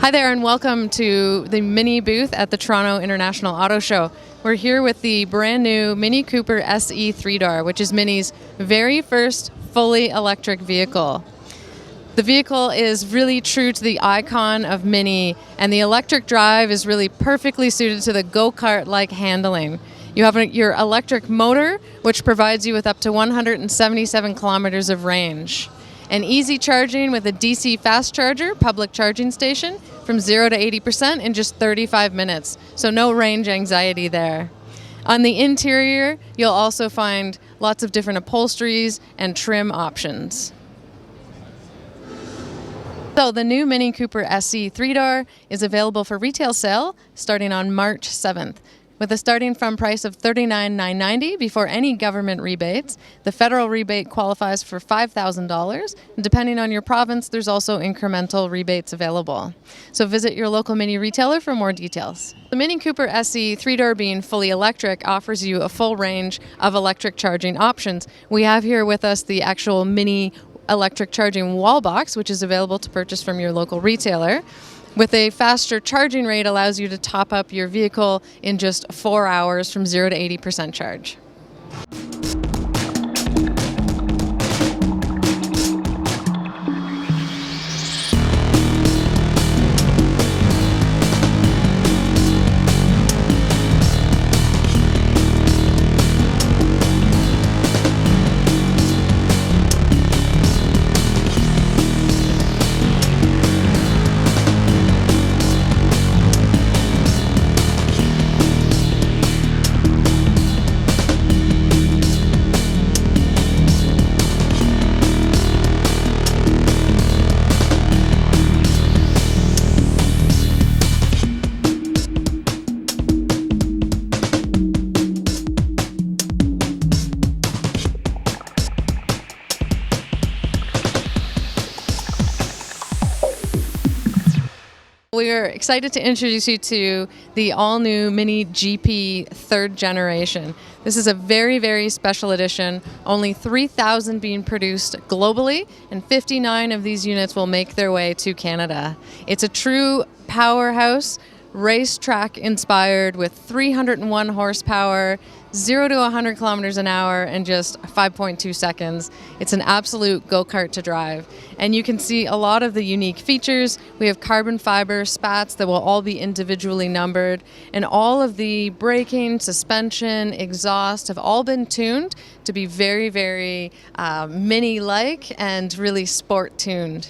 Hi there and welcome to the Mini booth at the Toronto International Auto Show. We're here with the brand new Mini Cooper SE 3-door, which is Mini's very first fully electric vehicle. The vehicle is really true to the icon of Mini, and the electric drive is really perfectly suited to the go-kart-like handling. You have your electric motor, which provides you with up to 177 kilometers of range. And easy charging with a DC fast charger, public charging station, from 0 to 80% in just 35 minutes. So no range anxiety there. On the interior, you'll also find lots of different upholsteries and trim options. So the new Mini Cooper SE 3-door is available for retail sale starting on March 7th. With a starting from price of $39,990 before any government rebates. The federal rebate qualifies for $5,000. Depending on your province, there's also incremental rebates available. So visit your local Mini retailer for more details. The Mini Cooper SE 3-door being fully electric offers you a full range of electric charging options. We have here with us the actual Mini electric charging wall box, which is available to purchase from your local retailer. With a faster charging rate allows you to top up your vehicle in just 4 hours from 0 to 80% charge. We're excited to introduce you to the all-new Mini GP 3rd generation. This is a very, very special edition, only 3,000 being produced globally, and 59 of these units will make their way to Canada. It's a true powerhouse, racetrack inspired with 301 horsepower, 0 to 100 kilometers an hour in just 5.2 seconds. It's an absolute go-kart to drive. And you can see a lot of the unique features. We have carbon fiber spats that will all be individually numbered. And all of the braking, suspension, exhaust have all been tuned to be very, very Mini-like and really sport-tuned.